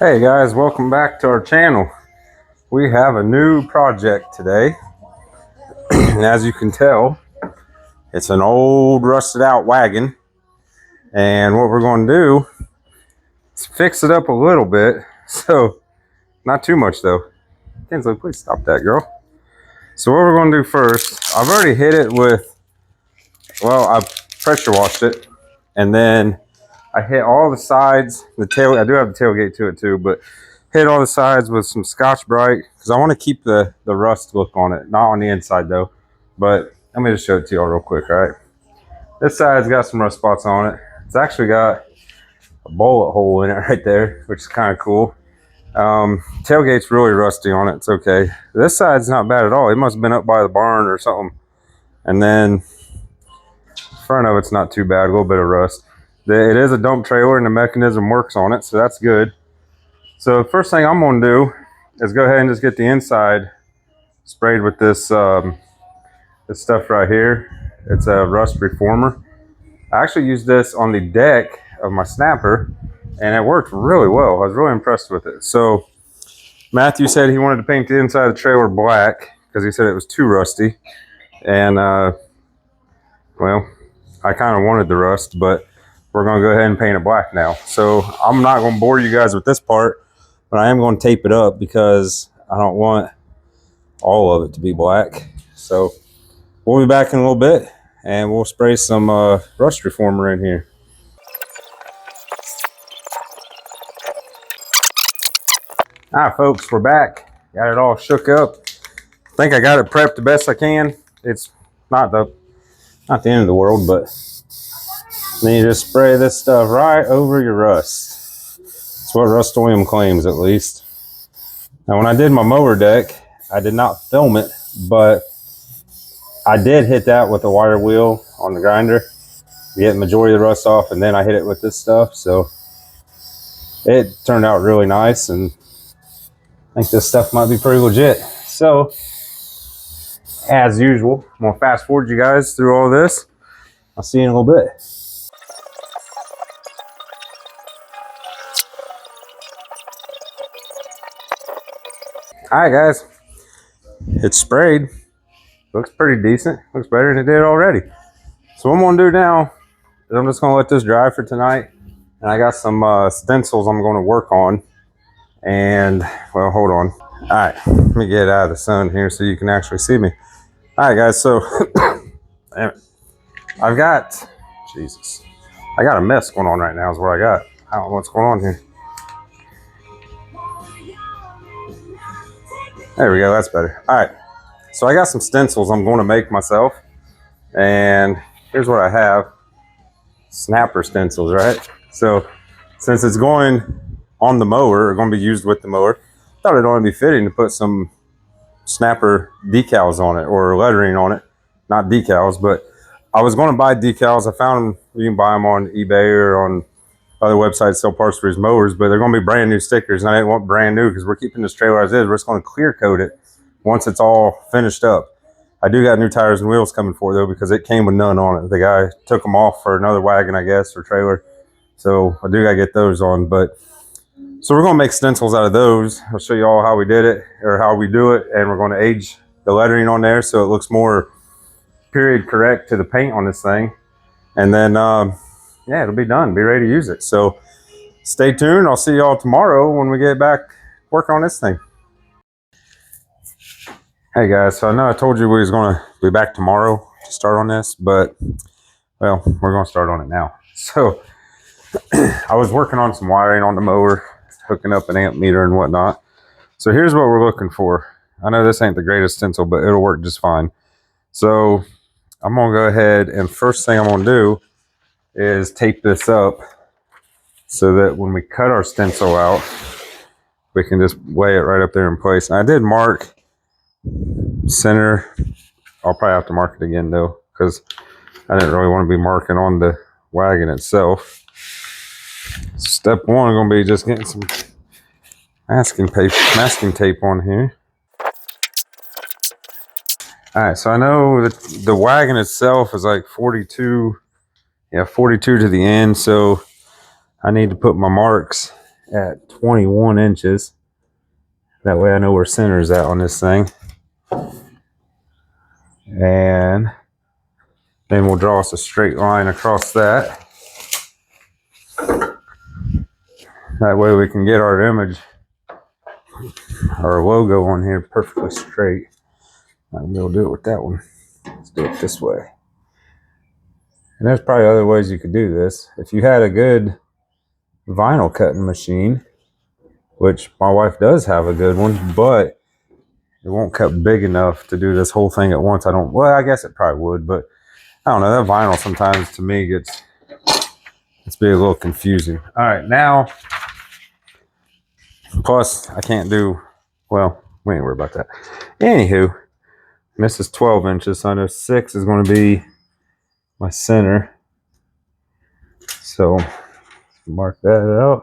Hey guys, welcome back to our channel. We have a new project today. And as you can tell, it's an old rusted out wagon. And what we're going to do is fix it up a little bit. So, not too much though. Kinsley, please stop that, girl. So what we're going to do first, I've already hit it with, well, I pressure washed it. And then I hit all the sides, the tail, I do have the tailgate to it too, but hit all the sides with some Scotch-Brite because I want to keep the rust look on it. Not on the inside though, but let me just show it to y'all real quick, all right? This side's got some rust spots on it. It's actually got a bullet hole in it right there, which is kind of cool. Tailgate's really rusty on it. It's okay. This side's not bad at all. It must have been up by the barn or something. And then front of it's not too bad, a little bit of rust. It is a dump trailer and the mechanism works on it, so that's good. So the first thing I'm going to do is go ahead and just get the inside sprayed with this this stuff right here. It's a rust reformer. I actually used this on the deck of my snapper and it worked really well. I was really impressed with it. So Matthew said he wanted to paint the inside of the trailer black because he said it was too rusty. And well, I kind of wanted the rust, but we're going to go ahead and paint it black now. So I'm not going to bore you guys with this part, but I am going to tape it up because I don't want all of it to be black. So we'll be back in a little bit and we'll spray some rust reformer in here. All right, folks, we're back. Got it all shook up. I think I got it prepped the best I can. It's not the end of the world, but then you just spray this stuff right over your rust. That's what Rust-Oleum claims, at least. Now, when I did my mower deck, I did not film it, but I did hit that with a wire wheel on the grinder to get the majority of the rust off, and then I hit it with this stuff. So it turned out really nice, and I think this stuff might be pretty legit. So, as usual, I'm going to fast forward you guys through all this. I'll see you in a little bit. All right, guys, it's sprayed. Looks pretty decent. Looks better than it did already. So what I'm gonna do now is I'm just gonna let this dry for tonight. And I got some stencils I'm gonna work on. And, well, hold on. All right, let me get out of the sun here so you can actually see me. All right, guys, so I've got, Jesus, I got a mess going on right now is what I got. I don't know what's going on here. There we go, that's better. All right, so I got some stencils I'm going to make myself. And here's what I have. Snapper stencils, right? So since it's going on the mower, or going to be used with the mower, I thought it'd only be fitting to put some snapper decals on it or lettering on it. Not decals, but I was going to buy decals. I found you can buy them on eBay or on other websites sell parts for his mowers, but they're going to be brand new stickers, and I didn't want brand new because we're keeping this trailer as is. We're just going to clear coat it once it's all finished up. I do got new tires and wheels coming for it though because it came with none on it. The guy took them off for another wagon, I guess, or trailer. So I do got to get those on. But so we're going to make stencils out of those. I'll show you all how we did it or how we do it, and we're going to age the lettering on there so it looks more period correct to the paint on this thing. And then yeah, it'll be done. Be ready to use it. So stay tuned. I'll see y'all tomorrow when we get back working on this thing. Hey guys, so I know I told you we was going to be back tomorrow to start on this, but well, we're going to start on it now. So I was working on some wiring on the mower, hooking up an amp meter and whatnot. So here's what we're looking for. I know this ain't the greatest stencil, but it'll work just fine. So I'm going to go ahead and first thing I'm going to do is tape this up so that when we cut our stencil out, we can just lay it right up there in place. And I did mark center. I'll probably have to mark it again though, because I didn't really want to be marking on the wagon itself. Step one, I'm going to be just getting some masking tape on here. All right, so I know that the wagon itself is like 42, yeah, 42 to the end. So I need to put my marks at 21 inches. That way I know where center is at on this thing. And then we'll draw us a straight line across that. That way we can get our image, our logo on here perfectly straight. We'll do it with that one. Let's do it this way. And there's probably other ways you could do this. If you had a good vinyl cutting machine, which my wife does have a good one, but it won't cut big enough to do this whole thing at once. Well, I guess it probably would, but I don't know. That vinyl sometimes to me it's be a little confusing. All right, now, plus I can't do, well, we ain't worried about that. Anywho, this is 12 inches, so I know 6 is going to be my center. So mark that out.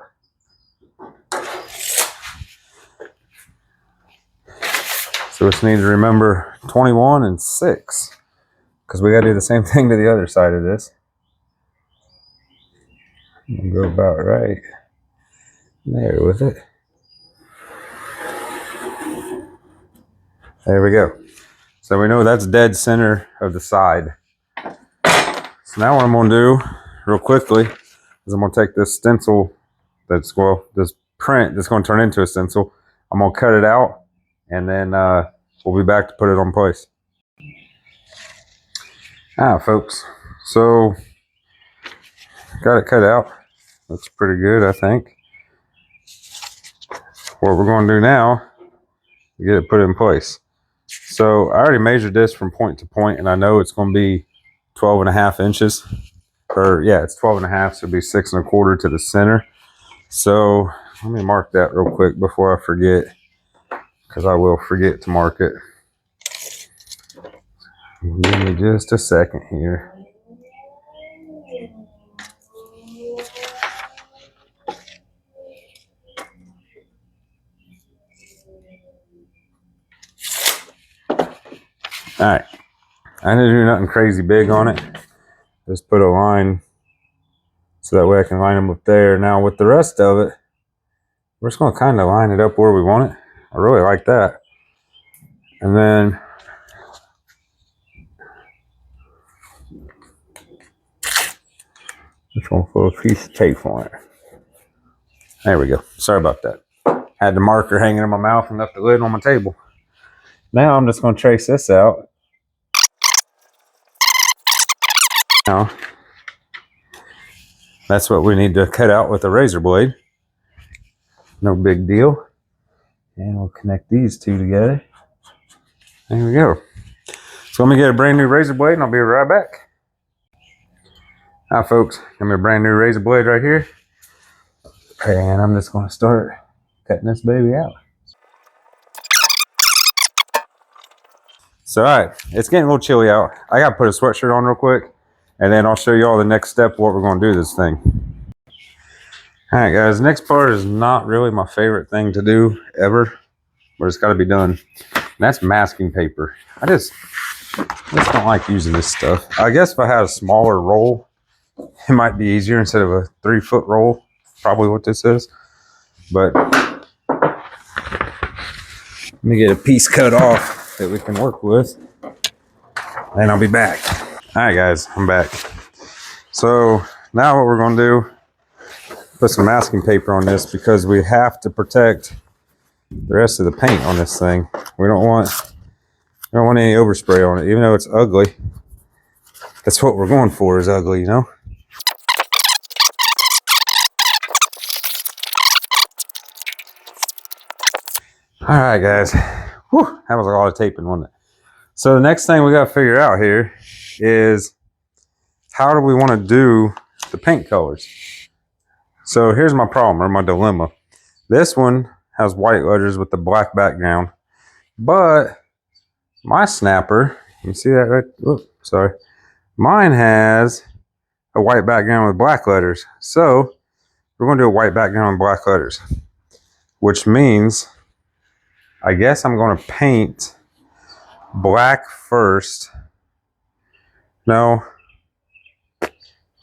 So we just need to remember 21 and 6, because we got to do the same thing to the other side of this. We'll go about right there with it. There we go. So we know that's dead center of the side. So now what I'm going to do real quickly is I'm going to take this stencil this print that's going to turn into a stencil. I'm going to cut it out, and then we'll be back to put it on place. Folks, so got it cut out. Looks pretty good, I think. What we're going to do now is get it put in place. So I already measured this from point to point, and I know it's going to be 12.5 inches. Or yeah, it's 12.5, so it'll be 6.25 to the center. So let me mark that real quick before I forget, because I will forget to mark it. Give me just a second here. All right, I didn't do nothing crazy big on it. Just put a line so that way I can line them up there. Now with the rest of it, we're just going to kind of line it up where we want it. I really like that. And then just going to put a piece of tape on it. There we go. Sorry about that. Had the marker hanging in my mouth and left the lid on my table. Now I'm just going to trace this out. Now, that's what we need to cut out with a razor blade. No big deal. And we'll connect these two together. There we go. So let me get a brand new razor blade and I'll be right back. Hi folks, got me a brand new razor blade right here. And I'm just going to start cutting this baby out. So all right, it's getting a little chilly out. I got to put a sweatshirt on real quick, and then I'll show you all the next step what we're going to do this thing. All right guys, next part is not really my favorite thing to do ever, but it's got to be done. And that's masking paper. I just don't like using this stuff. I guess if I had a smaller roll, it might be easier instead of a 3-foot roll. Probably what this is. But let me get a piece cut off that we can work with, and I'll be back. All right guys, I'm back. So now what we're going to do, put some masking paper on this, because we have to protect the rest of the paint on this thing. We don't want any overspray on it, even though it's ugly. That's what we're going for, is ugly, you know. All right guys, whew, that was a lot of taping, wasn't it? So the next thing we got to figure out here is, how do we want to do the paint colors? So here's my problem, or my dilemma. This one has white letters with the black background, but my snapper, you see that right? Oops, sorry. Mine has a white background with black letters. So we're going to do a white background with black letters, which means I guess I'm going to paint black first. No,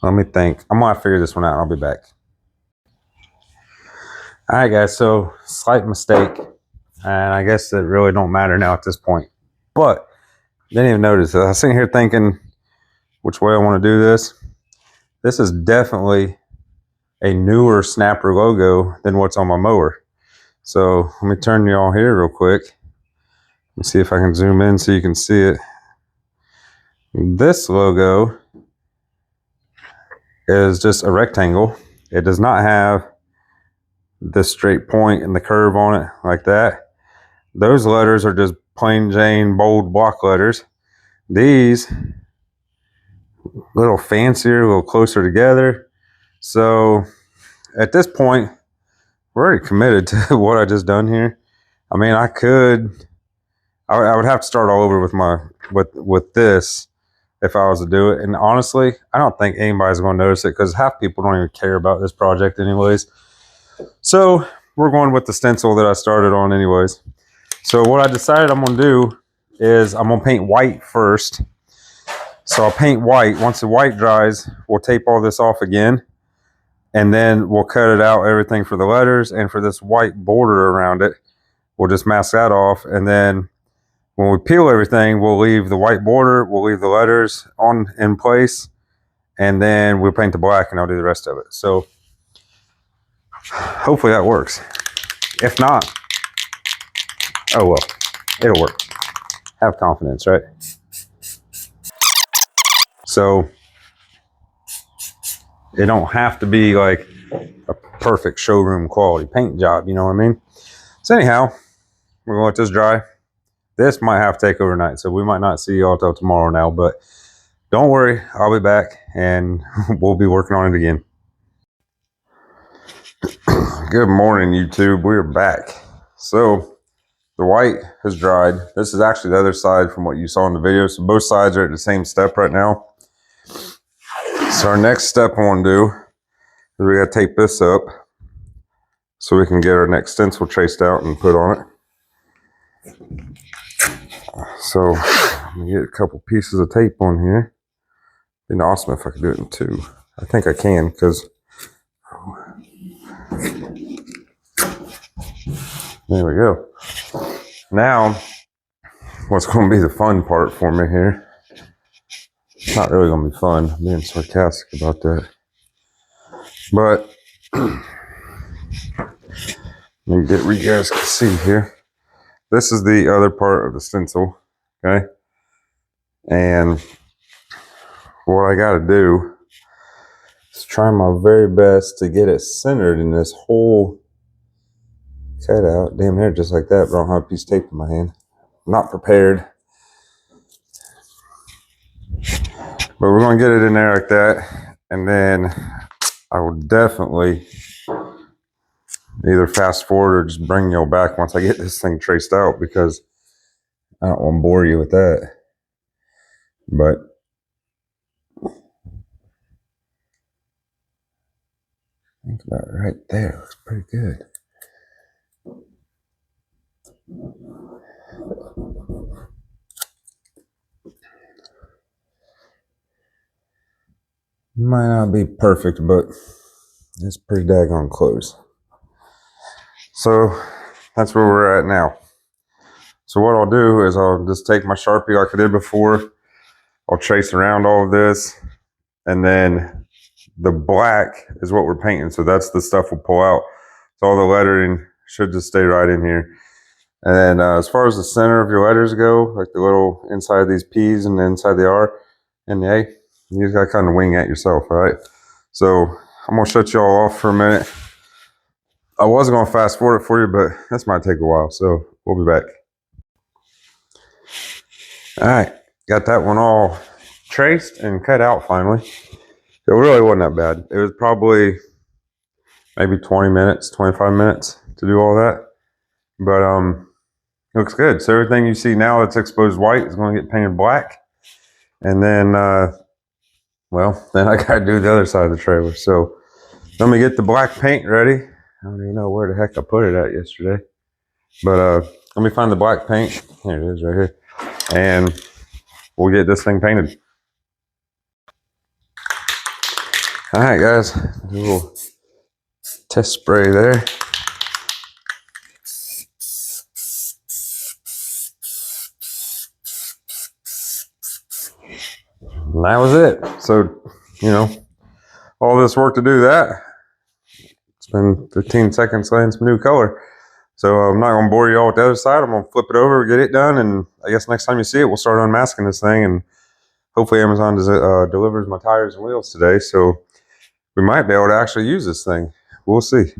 let me think. I'm going to figure this one out and I'll be back. All right, guys, so slight mistake, and I guess it really don't matter now at this point. But didn't even notice it. I was sitting here thinking which way I want to do this. This is definitely a newer snapper logo than what's on my mower. So let me turn y'all here real quick. Let me see if I can zoom in so you can see it. This logo is just a rectangle. It does not have the straight point and the curve on it like that. Those letters are just plain Jane bold block letters. These a little fancier, a little closer together. So at this point, we're already committed to what I just done here. I mean, I would have to start all over with this if I was to do it. And honestly, I don't think anybody's going to notice it because half people don't even care about this project anyways. So we're going with the stencil that I started on anyways. So what I decided I'm going to do is I'm going to paint white first. So I'll paint white. Once the white dries, we'll tape all this off again. And then we'll cut it out, everything for the letters. And for this white border around it, we'll just mask that off. And then when we peel everything, we'll leave the white border, we'll leave the letters in place. And then we'll paint the black and I'll do the rest of it. So hopefully that works. If not, oh well, it'll work. Have confidence, right? So it don't have to be like a perfect showroom quality paint job, you know what I mean? So anyhow, we're gonna let this dry. This might have to take overnight, so we might not see y'all till tomorrow now, but don't worry, I'll be back and we'll be working on it again. Good morning, YouTube. We're back. So the white has dried. This is actually the other side from what you saw in the video. So both sides are at the same step right now. So our next step I want to do is we got to tape this up so we can get our next stencil traced out and put on it. So I'm gonna get a couple pieces of tape on here. It'd be awesome if I could do it in two. I think I can because there we go. Now, what's going to be the fun part for me here? It's not really going to be fun. I'm being sarcastic about that. But let me get where you guys can see here. This is the other part of the stencil, okay? And what I got to do is try my very best to get it centered in this whole cutout. Damn near just like that, but I don't have a piece of tape in my hand. I'm not prepared. But we're going to get it in there like that. And then I will definitely either fast forward or just bring y'all back once I get this thing traced out because I don't want to bore you with that. But I think about it right there. Looks pretty good. Might not be perfect, but it's pretty daggone close. So that's where we're at now. So what I'll do is I'll just take my Sharpie like I did before. I'll trace around all of this. And then the black is what we're painting. So that's the stuff we'll pull out. So all the lettering should just stay right in here. And then as far as the center of your letters go, like the little inside of these P's and the inside the R and the A, you just got to kind of wing that yourself, all right? So I'm going to shut y'all off for a minute. I was going to fast forward it for you, but this might take a while. So we'll be back. All right, got that one all traced and cut out finally. It really wasn't that bad. It was probably maybe 20 minutes, 25 minutes to do all that. But it looks good. So everything you see now that's exposed white is going to get painted black. And then, well, then I got to do the other side of the trailer. So let me get the black paint ready. I don't even know where the heck I put it at yesterday. But let me find the black paint. Here it is right here. And we'll get this thing painted. All right, guys. A little test spray there. And that was it. So, you know, all this work to do that. It's been 15 seconds laying some new color. So I'm not going to bore you all with the other side. I'm going to flip it over, get it done, and I guess next time you see it, we'll start unmasking this thing, and hopefully Amazon delivers my tires and wheels today, so we might be able to actually use this thing. We'll see.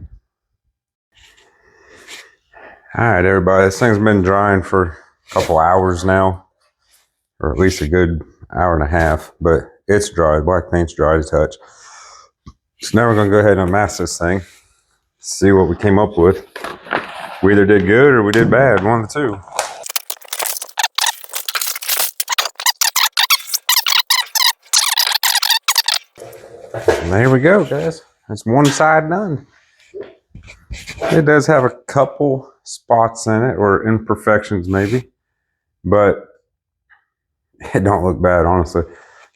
All right, everybody, this thing's been drying for a couple hours now, or at least a good hour and a half, but it's dry. The black paint's dry to touch. So now we're going to go ahead and unmask this thing, see what we came up with. We either did good or we did bad, one of the two. And there we go, guys. That's one side done. It does have a couple spots in it, or imperfections maybe, but it don't look bad, honestly.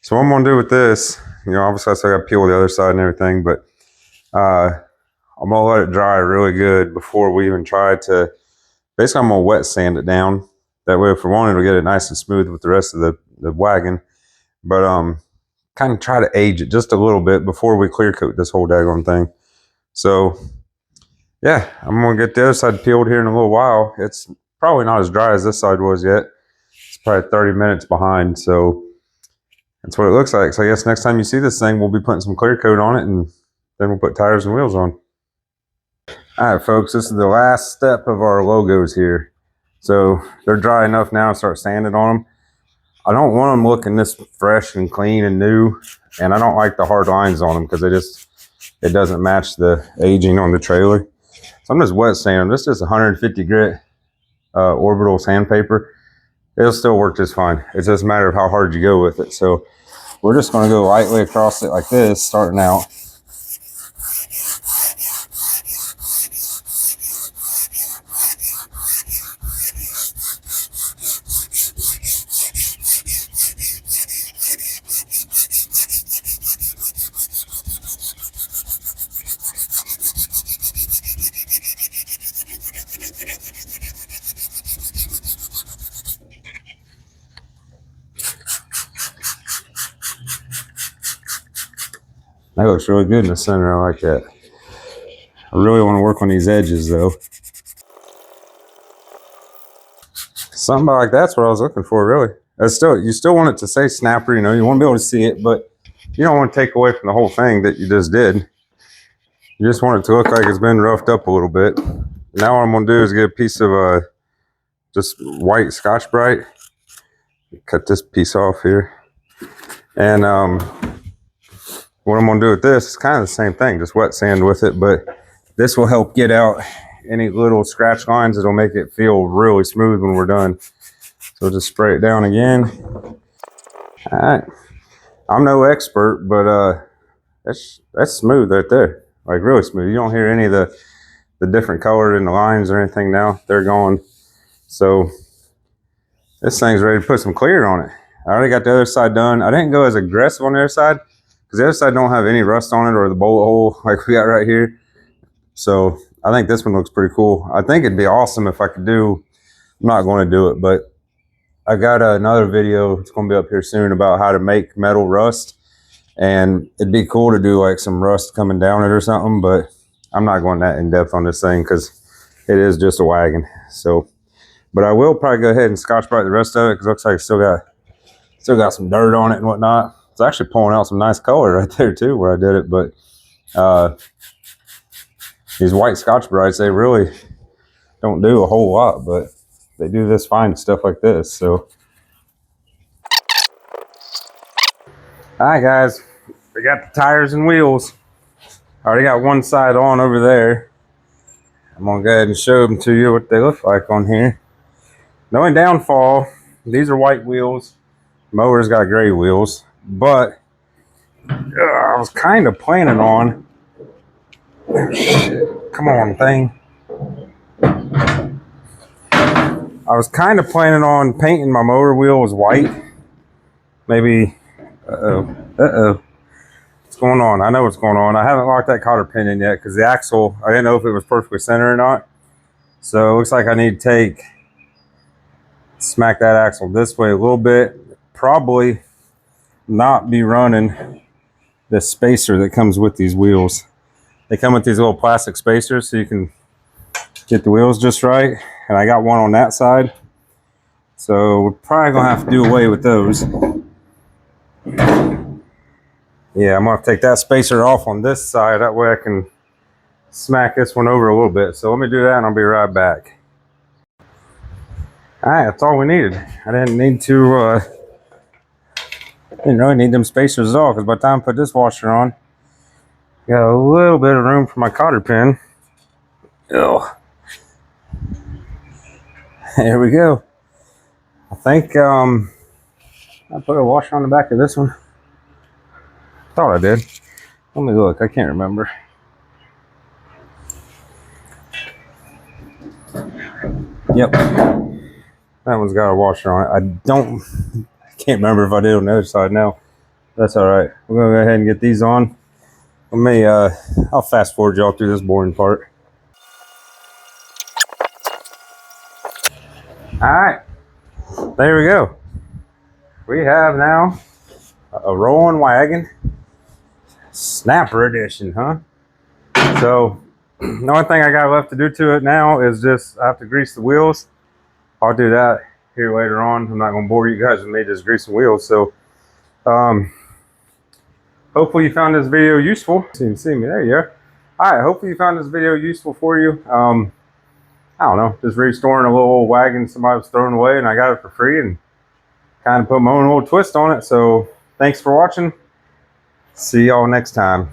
So what I'm gonna do with this, you know, obviously I still gotta peel the other side and everything, but I'm gonna let it dry really good before we even try to, basically I'm gonna wet sand it down. That way if we want it, we'll get it nice and smooth with the rest of the wagon. But kind of try to age it just a little bit before we clear coat this whole daggone thing. So yeah, I'm gonna get the other side peeled here in a little while. It's probably not as dry as this side was yet. It's probably 30 minutes behind, so that's what it looks like. So I guess next time you see this thing, we'll be putting some clear coat on it, and then we'll put tires and wheels on. All right, folks, this is the last step of our logos here. So they're dry enough now to start sanding on them. I don't want them looking this fresh and clean and new, and I don't like the hard lines on them because it doesn't match the aging on the trailer. So I'm just wet sanding. This is 150 grit orbital sandpaper. It'll still work just fine. It's just a matter of how hard you go with it. So we're just going to go lightly across it like this, starting out. That looks really good in the center. I like that. I really want to work on these edges though. Something like that's what I was looking for, really. You still want it to say snapper, you know, you want to be able to see it, but you don't want to take away from the whole thing that you just did. You just want it to look like it's been roughed up a little bit. Now what I'm going to do is get a piece of just white Scotch-Brite. Cut this piece off here. And what I'm going to do with this is kind of the same thing, just wet sand with it, but this will help get out any little scratch lines. It'll make it feel really smooth when we're done. So just spray it down again. All right. I'm no expert, but that's smooth right there. Like really smooth. You don't hear any of the different color in the lines or anything now. They're gone. So this thing's ready to put some clear on it. I already got the other side done. I didn't go as aggressive on the other side because the other side don't have any rust on it or the bullet hole like we got right here. So I think this one looks pretty cool. I think it'd be awesome if I could do, I'm not going to do it, but I got another video, it's going to be up here soon, about how to make metal rust. And it'd be cool to do like some rust coming down it or something, but I'm not going that in depth on this thing because it is just a wagon. So, but I will probably go ahead and Scotch-Brite the rest of it because it looks like it's still got some dirt on it and whatnot. It's actually pulling out some nice color right there too where I did it, but these white Scotch-Brites, they really don't do a whole lot, but they do this fine stuff like this. So, all right, guys, we got the tires and wheels. I already got one side on over there. I'm gonna go ahead and show them to you what they look like on here. The only downfall, these are white wheels. Mower's got gray wheels, but I was kind of planning on, come on thing. I was kind of planning on painting my mower wheels white. Maybe, what's going on? I know what's going on. I haven't locked that cotter pin in yet because the axle, I didn't know if it was perfectly centered or not. So it looks like I need to smack that axle this way a little bit. Probably, I'm not be running the spacer that comes with these wheels. They come with these little plastic spacers so you can get the wheels just right. And I got one on that side. So we're probably gonna have to do away with those. Yeah, I'm gonna have to take that spacer off on this side. That way I can smack this one over a little bit. So let me do that and I'll be right back. All right, that's all we needed. I didn't need to, didn't really need them spacers at all, because by the time I put this washer on, got a little bit of room for my cotter pin. Oh, there we go. I think I put a washer on the back of this one. Thought I did. Let me look. I can't remember. Yep, that one's got a washer on it. I can't remember if I did on the other side now. That's all right. We're gonna go ahead and get these on. Let me. I'll fast forward y'all through this boring part. All right, there we go. We have now a rolling wagon, snapper edition, huh? So the only thing I got left to do to it now is just I have to grease the wheels. I'll do that here later on. I'm not gonna bore you guys with me just greasing wheels. So hopefully you found this video useful. So you can see me, there you are. All right, hopefully you found this video useful for you. I don't know, just restoring a little old wagon somebody was throwing away and I got it for free and kind of put my own little twist on it. So thanks for watching. See y'all next time.